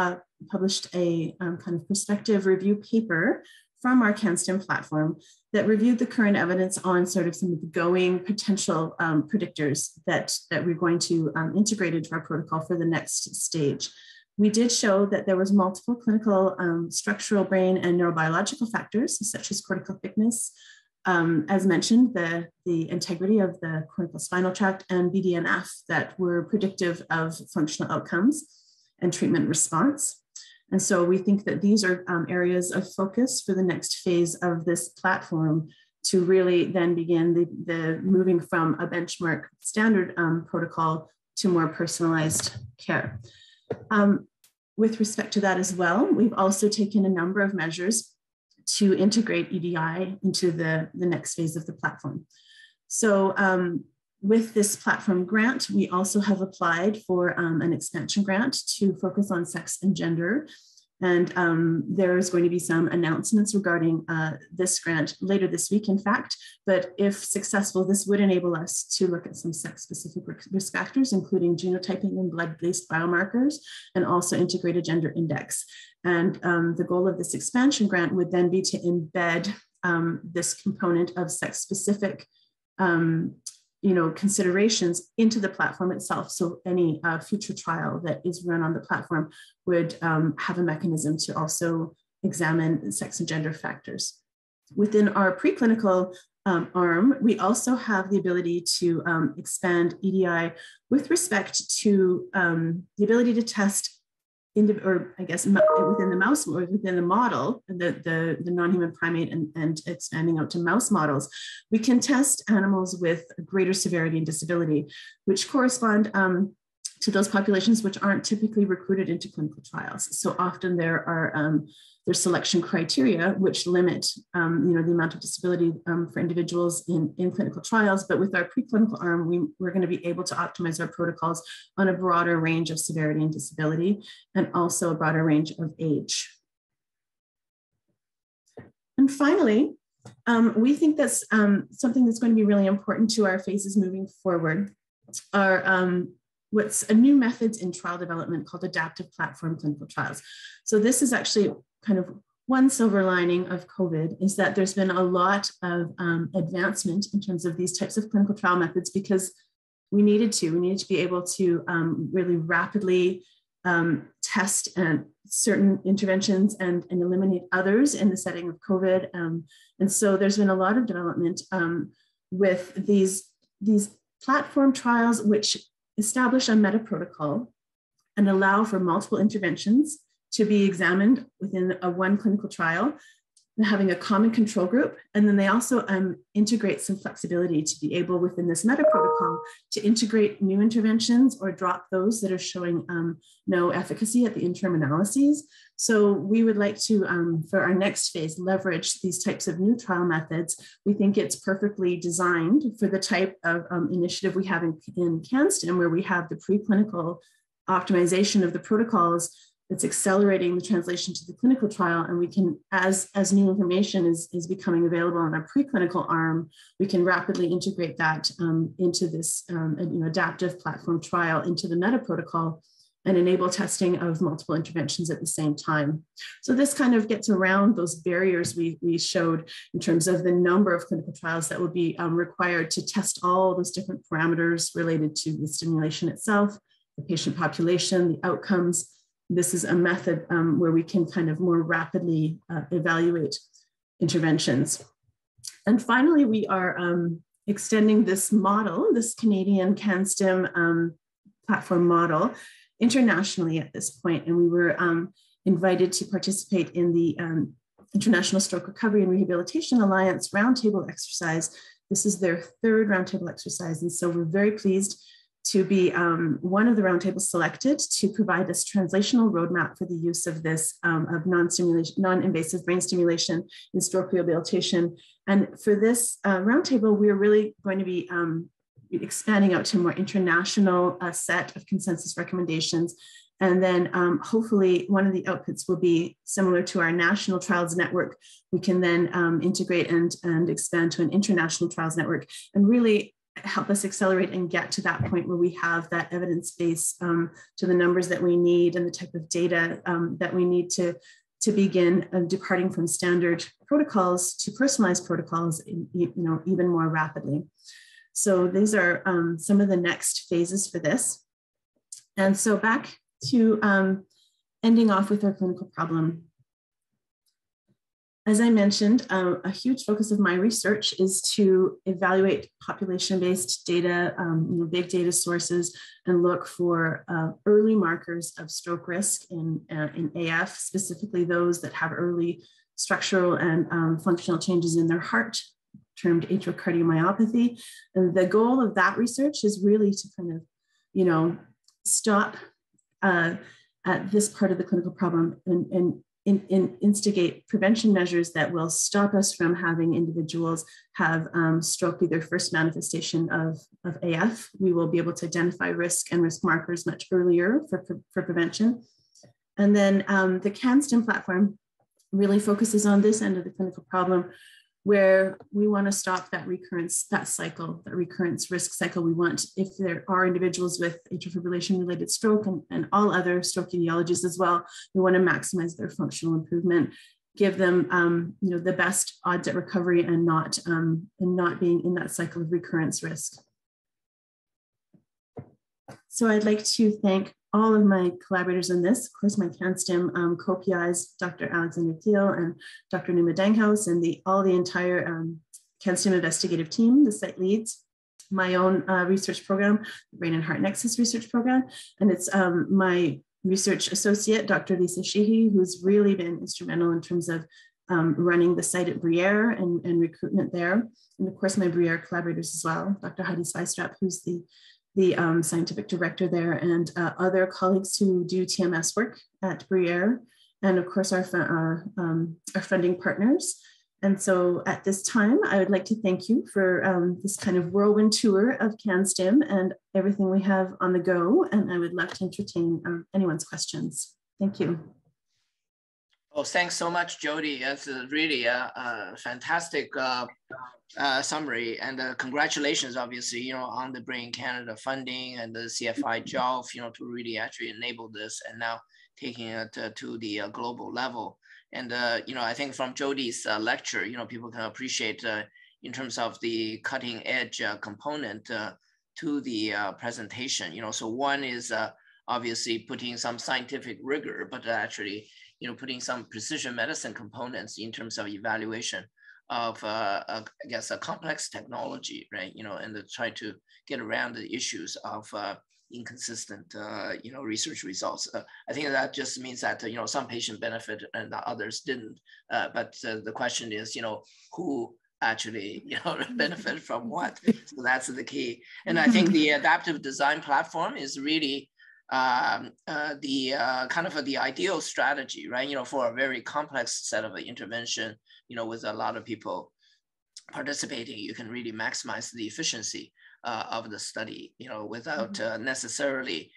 Speaker 2: published a kind of prospective review paper from our CanStim platform that reviewed the current evidence on sort of some of the going potential predictors that we're going to integrate into our protocol for the next stage. We did show that there was multiple clinical structural brain and neurobiological factors, such as cortical thickness, as mentioned, the integrity of the cortical spinal tract and BDNF that were predictive of functional outcomes and treatment response. And so we think that these are areas of focus for the next phase of this platform to really then begin the moving from a benchmark standard protocol to more personalized care. With respect to that as well, we've also taken a number of measures to integrate EDI into the next phase of the platform. So with this platform grant, we also have applied for an expansion grant to focus on sex and gender. And there's going to be some announcements regarding this grant later this week, in fact. But if successful, this would enable us to look at some sex-specific risk factors, including genotyping and blood-based biomarkers, and also integrate a gender index. And the goal of this expansion grant would then be to embed this component of sex-specific considerations into the platform itself. So any future trial that is run on the platform would have a mechanism to also examine sex and gender factors. Within our preclinical arm, we also have the ability to expand EDI with respect to the ability to test within the mouse or within the model, the non-human primate and expanding out to mouse models, we can test animals with greater severity and disability, which correspond to those populations which aren't typically recruited into clinical trials. So often there are there's selection criteria which limit the amount of disability for individuals in clinical trials. But with our preclinical arm, we're going to be able to optimize our protocols on a broader range of severity and disability, and also a broader range of age. And finally, we think that's something that's going to be really important to our phases moving forward are what's a new methods in trial development called adaptive platform clinical trials. So this is actually kind of one silver lining of COVID, is that there's been a lot of advancement in terms of these types of clinical trial methods, because we needed to be able to really rapidly test certain interventions and eliminate others in the setting of COVID. And so there's been a lot of development with these platform trials, which establish a meta protocol and allow for multiple interventions to be examined within one clinical trial. having a common control group. And then they also integrate some flexibility to be able within this meta protocol to integrate new interventions or drop those that are showing no efficacy at the interim analyses. So we would like to, for our next phase, leverage these types of new trial methods. We think it's perfectly designed for the type of initiative we have in CanStim, where we have the preclinical optimization of the protocols. It's accelerating the translation to the clinical trial, and we can, as new information is becoming available on our preclinical arm, we can rapidly integrate that into this adaptive platform trial into the meta protocol and enable testing of multiple interventions at the same time. So this kind of gets around those barriers we showed in terms of the number of clinical trials that would be required to test all those different parameters related to the stimulation itself, the patient population, the outcomes. This is a method where we can kind of more rapidly evaluate interventions. And finally, we are extending this model, this Canadian CanStim platform model, internationally at this point. And we were invited to participate in the International Stroke Recovery and Rehabilitation Alliance Roundtable exercise. This is their third Roundtable exercise. And so we're very pleased to be one of the roundtables selected to provide this translational roadmap for the use of this of non-invasive brain stimulation in stroke rehabilitation. And for this roundtable, we are really going to be expanding out to a more international set of consensus recommendations. And then hopefully one of the outputs will be similar to our national trials network. We can then integrate and expand to an international trials network and really help us accelerate and get to that point where we have that evidence base to the numbers that we need and the type of data that we need to begin departing from standard protocols to personalized protocols, even more rapidly. So these are some of the next phases for this. And so back to ending off with our clinical problem. As I mentioned, a huge focus of my research is to evaluate population-based data, big data sources, and look for early markers of stroke risk in AF, specifically those that have early structural and functional changes in their heart, termed atrial cardiomyopathy. And the goal of that research is really to kind of, stop at this part of the clinical problem and instigate prevention measures that will stop us from having individuals have stroke be their first manifestation of AF. We will be able to identify risk and risk markers much earlier for prevention. And then the CanStim platform really focuses on this end of the clinical problem, where we want to stop that recurrence, that recurrence risk cycle. We want, if there are individuals with atrial fibrillation related stroke and all other stroke etiologies as well, we want to maximize their functional improvement, give them the best odds at recovery and not being in that cycle of recurrence risk. So I'd like to thank all of my collaborators in this, of course, my CanStim co-PIs, Dr. Alexander Thiel and Dr. Numa Danghouse, and all the entire CanStim investigative team, the site leads, my own research program, the Brain and Heart Nexus research program, and it's my research associate, Dr. Lisa Sheehy, who's really been instrumental in terms of running the site at Bruyere and recruitment there, and of course my Bruyere collaborators as well, Dr. Heidi Sveistrup, who's the scientific director there, and other colleagues who do TMS work at Bruyere, and of course our funding partners. And so at this time, I would like to thank you for this kind of whirlwind tour of CanStim and everything we have on the go. And I would love to entertain anyone's questions. Thank you.
Speaker 1: Oh, thanks so much, Jodi. That's really a fantastic summary, and congratulations, obviously, on the Brain Canada funding and the CFI JOLF, to really actually enable this and now taking it to the global level. And I think from Jodi's lecture, people can appreciate in terms of the cutting edge component to the presentation. So one is obviously putting some scientific rigor, but actually putting some precision medicine components in terms of evaluation of, I guess, a complex technology, right? And to try to get around the issues of inconsistent, research results. I think that just means that, some patient benefit and others didn't. But the question is, who actually, benefit from what? So that's the key. And I think the adaptive design platform is really the ideal strategy, right? For a very complex set of intervention, with a lot of people participating, you can really maximize the efficiency of the study, without necessarily,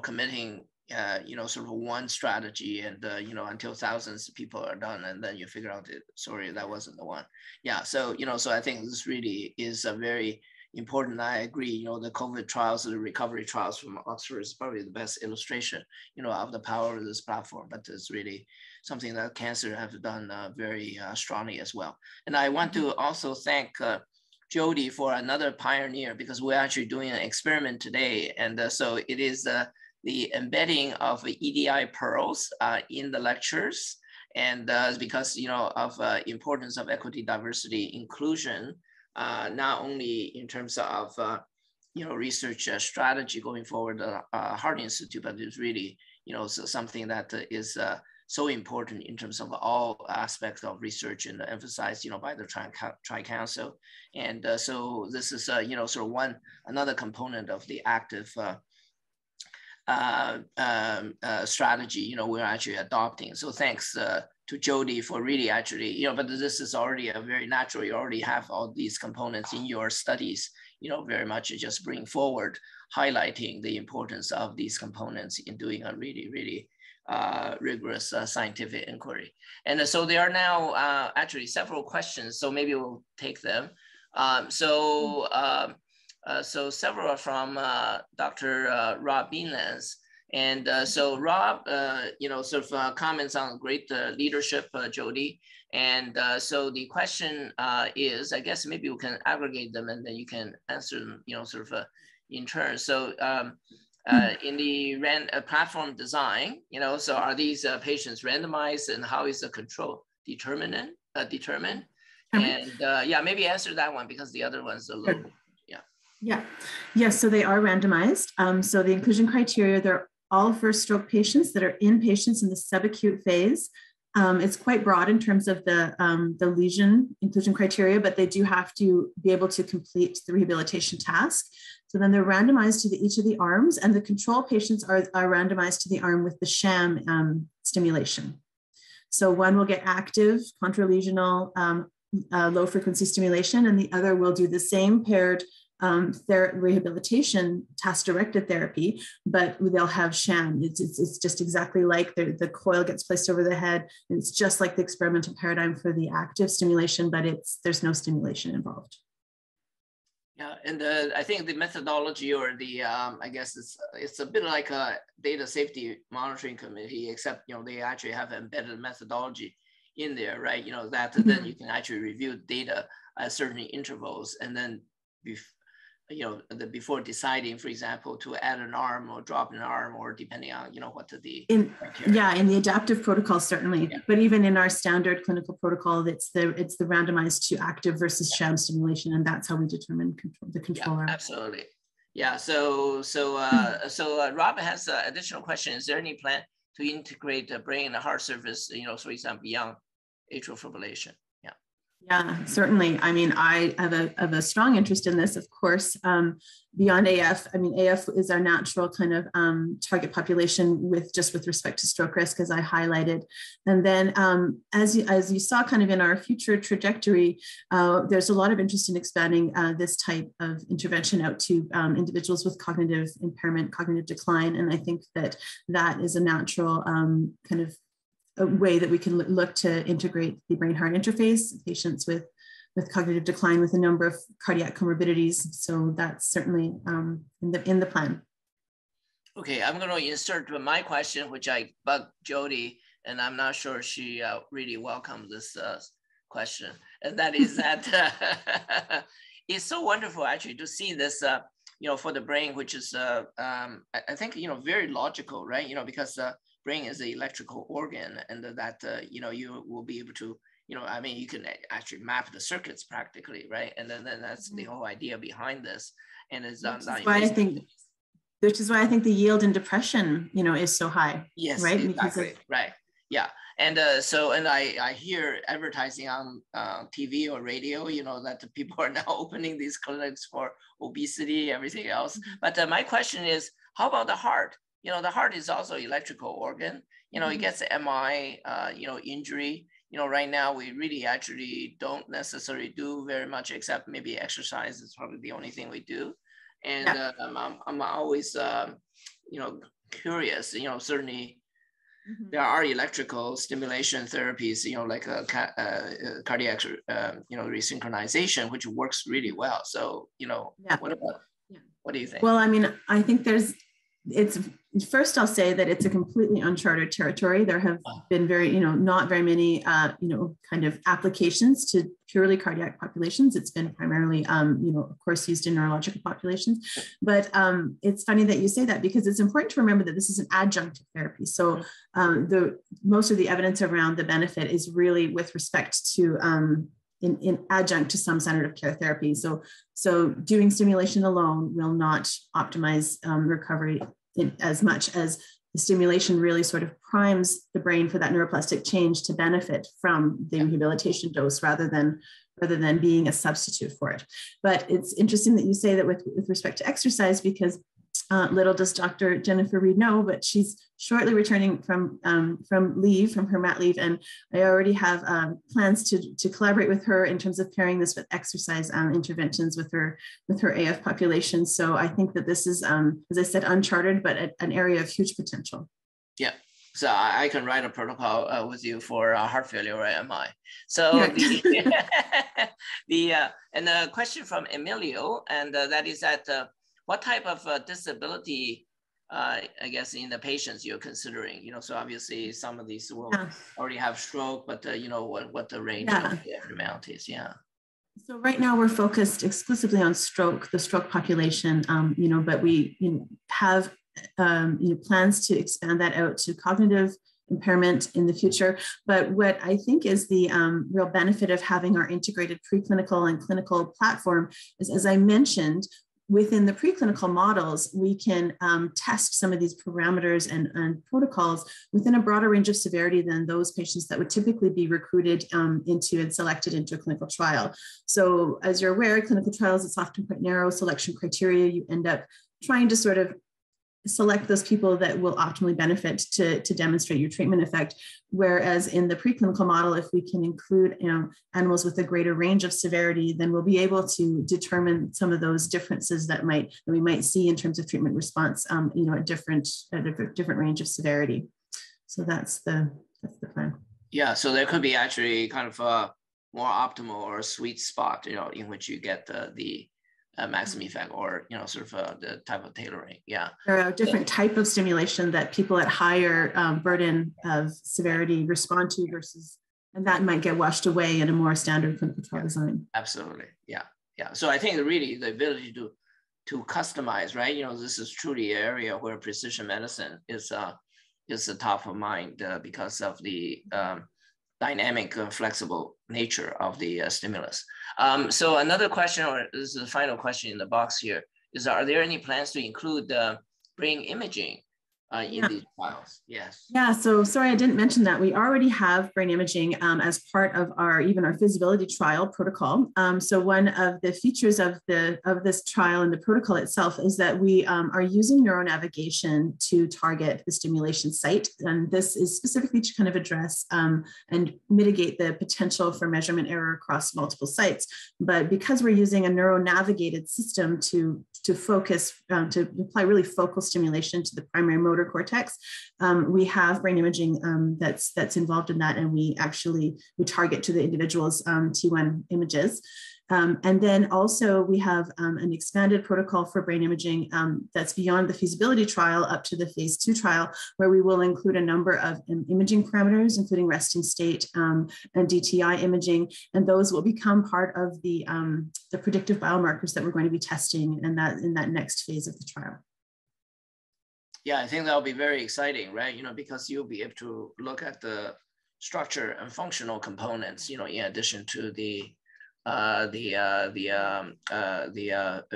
Speaker 1: committing, sort of one strategy and, until thousands of people are done, and then you figure out, sorry, that wasn't the one. Yeah, so, so I think this really is a very important. I agree, the COVID trials, the recovery trials from Oxford is probably the best illustration, of the power of this platform, but it's really something that cancer have done very strongly as well. And I want to also thank Jodi for another pioneer, because we're actually doing an experiment today. And so it is the embedding of EDI pearls in the lectures. And because, of importance of equity, diversity, inclusion, not only in terms of, research strategy going forward, Heart Institute, but it's really, something that is so important in terms of all aspects of research and emphasized, by the Tri-Council. And so this is, sort of another component of the active strategy, we're actually adopting. So thanks to Jodi for really actually, but this is already a very natural, you already have all these components in your studies, very much just bring forward, highlighting the importance of these components in doing a really, really rigorous scientific inquiry. And so there are now actually several questions, so maybe we'll take them. So several are from Dr. Rob Beanlands. And so Rob, sort of comments on great leadership, Jodi. And so the question is, I guess maybe we can aggregate them and then you can answer them, sort of in turn. So in the platform design, so are these patients randomized, and how is the control determined? And yeah, maybe answer that one, because the other one's a little,
Speaker 2: Yes, so they are randomized. So the inclusion criteria, they're all first stroke patients that are inpatients in the subacute phase. It's quite broad in terms of the lesion inclusion criteria, but they do have to be able to complete the rehabilitation task. So then they're randomized to each of the arms, and the control patients are randomized to the arm with the sham stimulation. So one will get active contralesional low frequency stimulation, and the other will do the same paired rehabilitation task-directed therapy, but they'll have sham. It's just exactly like the coil gets placed over the head. It's just like the experimental paradigm for the active stimulation, but there's no stimulation involved.
Speaker 1: Yeah, and I think the methodology, or the I guess it's a bit like a data safety monitoring committee, except they actually have embedded methodology in there, right? That then you can actually review data at certain intervals, and then before deciding, for example, to add an arm or drop an arm, or depending on what the criteria.
Speaker 2: In the adaptive protocol, certainly, but even in our standard clinical protocol, it's the randomized to active versus sham stimulation, and that's how we determine the control arm.
Speaker 1: Absolutely. Yeah. So Rob has an additional question. Is there any plan to integrate the brain and the heart surface, for example, beyond atrial fibrillation?
Speaker 2: Yeah, certainly. I mean, I have a strong interest in this, of course, beyond AF. I mean, AF is our natural kind of target population with respect to stroke risk, as I highlighted. And then as you saw kind of in our future trajectory, there's a lot of interest in expanding this type of intervention out to individuals with cognitive impairment, cognitive decline. And I think that is a natural kind of a way that we can look to integrate the brain-heart interface, patients with cognitive decline with a number of cardiac comorbidities. So that's certainly in the plan.
Speaker 1: Okay, I'm going to insert my question, which I bugged Jodi, and I'm not sure she really welcomed this question. And that is that it's so wonderful actually to see this, for the brain, which is, I think, very logical, right? Because brain is the electrical organ, and that you will be able to I mean, you can actually map the circuits practically, right? And then that's the whole idea behind this. And it's why I think
Speaker 2: Which is why I think the yield in depression, is so high.
Speaker 1: Yes,
Speaker 2: right?
Speaker 1: Exactly. Right. Yeah. And I hear advertising on TV or radio, that the people are now opening these clinics for obesity, everything else. Mm-hmm. But my question is, how about the heart? The heart is also electrical organ. Mm-hmm. It gets MI, injury. Right now we really actually don't necessarily do very much except maybe exercise is probably the only thing we do. And yeah. I'm always, curious, certainly mm-hmm. there are electrical stimulation therapies, like cardiac, resynchronization, which works really well. So, yeah. What do you think?
Speaker 2: Well, I mean, I think first I'll say that it's a completely uncharted territory. There have been not very many, kind of applications to purely cardiac populations. It's been primarily, of course, used in neurological populations. But it's funny that you say that, because it's important to remember that this is an adjunct therapy. So most of the evidence around the benefit is really with respect to in adjunct to some standard of care therapy. So doing stimulation alone will not optimize recovery as much as the stimulation really sort of primes the brain for that neuroplastic change to benefit from the rehabilitation dose rather than being a substitute for it. But it's interesting that you say that with respect to exercise, because little does Dr. Jennifer Reed know, but she's shortly returning from her mat leave, and I already have plans to collaborate with her in terms of pairing this with exercise interventions with her AF population. So I think that this is, as I said, uncharted, but an area of huge potential.
Speaker 1: Yeah. So I can write a protocol with you for heart failure or MI. So yeah. And a question from Emilio, and that is that what type of disability, I guess, in the patients you're considering? So obviously some of these will already have stroke, but what the range of the abnormalities? Yeah.
Speaker 2: So right now we're focused exclusively on the stroke population, but we have plans to expand that out to cognitive impairment in the future. But what I think is the real benefit of having our integrated preclinical and clinical platform is, as I mentioned, within the preclinical models, we can test some of these parameters and protocols within a broader range of severity than those patients that would typically be recruited into and selected into a clinical trial. So as you're aware, clinical trials, it's often quite narrow selection criteria. You end up trying to sort of select those people that will optimally benefit to demonstrate your treatment effect. Whereas in the preclinical model, if we can include animals with a greater range of severity, then we'll be able to determine some of those differences that we might see in terms of treatment response, at a different range of severity. So that's the plan.
Speaker 1: Yeah, so there could be actually kind of a more optimal or sweet spot, in which you get the maximum effect, or sort of the type of tailoring. Yeah,
Speaker 2: there are different type of stimulation that people at higher burden of severity respond to versus, and that might get washed away in a more standard clinical trial design.
Speaker 1: Absolutely. Yeah. So I think really the ability to customize, right? This is truly an area where precision medicine is the top of mind because of the dynamic, flexible nature of the stimulus. So another question, or this is the final question in the box here, is are there any plans to include brain imaging in these trials? Yes. Yeah,
Speaker 2: so sorry, I didn't mention that. We already have brain imaging as part of our feasibility trial protocol. So one of the features of this trial and the protocol itself is that we are using neuronavigation to target the stimulation site. And this is specifically to kind of address and mitigate the potential for measurement error across multiple sites. But because we're using a neuronavigated system to focus, to apply really focal stimulation to the primary motor cortex, we have brain imaging that's involved in that, and we target to the individual's T1 images. And then also we have an expanded protocol for brain imaging that's beyond the feasibility trial up to the phase 2 trial, where we will include a number of imaging parameters, including resting state and DTI imaging, and those will become part of the predictive biomarkers that we're going to be testing in that next phase of the trial.
Speaker 1: Yeah, I think that'll be very exciting, right? Because you'll be able to look at the structure and functional components, in addition to the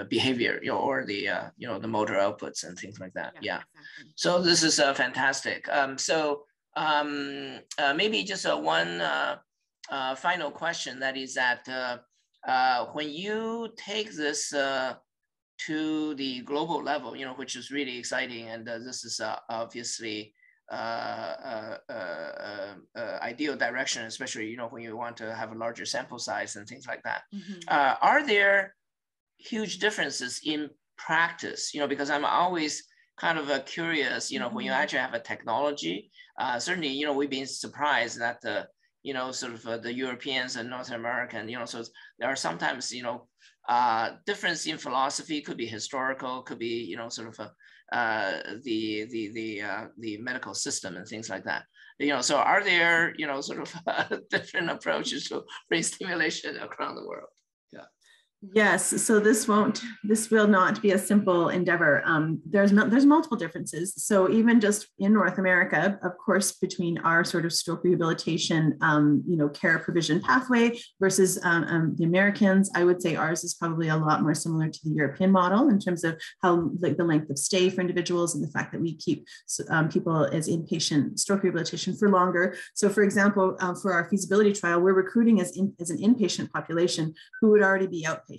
Speaker 1: behavior, or the motor outputs and things like that. Yeah.
Speaker 2: Exactly.
Speaker 1: So this is fantastic. Maybe just one final question. That is that when you take this to the global level, which is really exciting, and this is obviously ideal direction, especially when you want to have a larger sample size and things like that. Are there huge differences in practice? Because I'm always kind of curious. When you actually have a technology, certainly we've been surprised that sort of the Europeans and North American, so there are sometimes difference in philosophy, could be historical, could be sort of the medical system and things like that. So are there sort of different approaches to brain stimulation around the world? Yeah.
Speaker 2: Yes, so this will not be a simple endeavor. There's multiple differences. So even just in North America, of course, between our sort of stroke rehabilitation, care provision pathway versus the Americans, I would say ours is probably a lot more similar to the European model in terms of how the length of stay for individuals and the fact that we keep people as inpatient stroke rehabilitation for longer. So for example, for our feasibility trial, we're recruiting as an inpatient population who would already be outpatient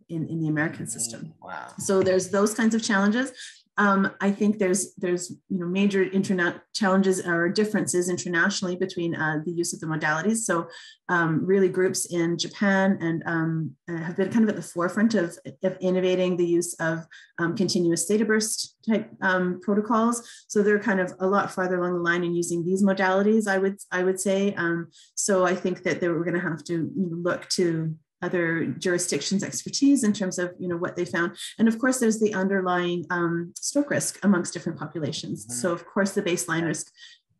Speaker 2: in the American system.
Speaker 1: Wow.
Speaker 2: So there's those kinds of challenges. I think there's major challenges or differences internationally between the use of the modalities. So really groups in Japan and have been kind of at the forefront of innovating the use of continuous theta burst type protocols. So they're kind of a lot farther along the line in using these modalities, I would say. So I think that we're going to have to look to other jurisdictions' expertise in terms of what they found. And of course, there's the underlying stroke risk amongst different populations. So of course, the baseline risk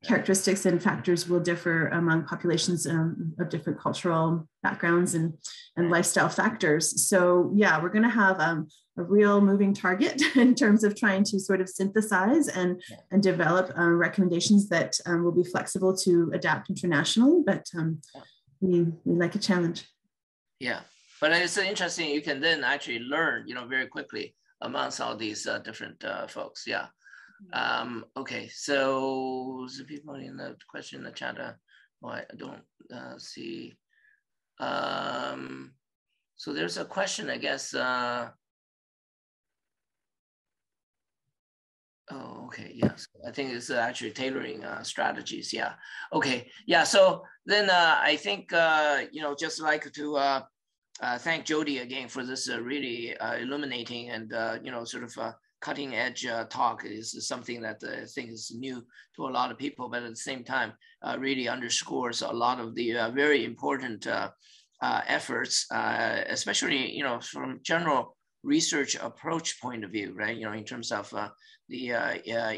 Speaker 2: characteristics and factors will differ among populations of different cultural backgrounds and lifestyle factors. So yeah, we're going to have a real moving target in terms of trying to sort of synthesize and develop recommendations that will be flexible to adapt internationally, but we like a challenge.
Speaker 1: Yeah, but it's interesting. You can then actually learn, very quickly amongst all these different folks. Yeah. Okay. So the people in the question in the chat, I don't see. So there's a question, I guess. Oh, okay. Yes, I think it's actually tailoring strategies. Yeah. Okay. Yeah. So then I think just like to thank Jodi again for this really illuminating and sort of cutting edge talk. Is something that I think is new to a lot of people, but at the same time really underscores a lot of the very important efforts, especially from general research approach point of view, right? In terms of the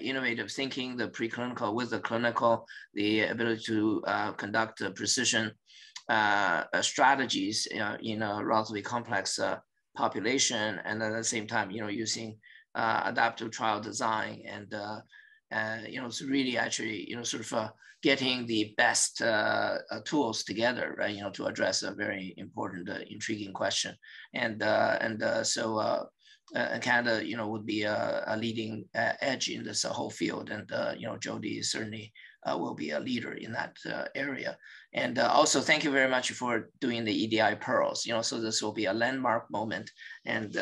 Speaker 1: innovative thinking, the preclinical with the clinical, the ability to conduct precision strategies in a relatively complex population, and at the same time, using adaptive trial design and it's really actually sort of getting the best tools together, right? To address a very important, intriguing question, and so Canada, would be a leading edge in this whole field, and Jodi certainly will be a leader in that area. And also, thank you very much for doing the EDI Pearls. So this will be a landmark moment, and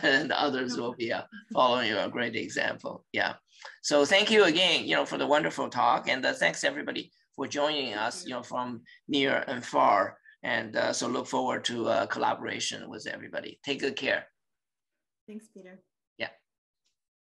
Speaker 1: and others will be following a great example. Yeah. So thank you again, for the wonderful talk, and thanks everybody for joining us, from near and far. And so look forward to collaboration with everybody. Take good care.
Speaker 2: Thanks, Peter.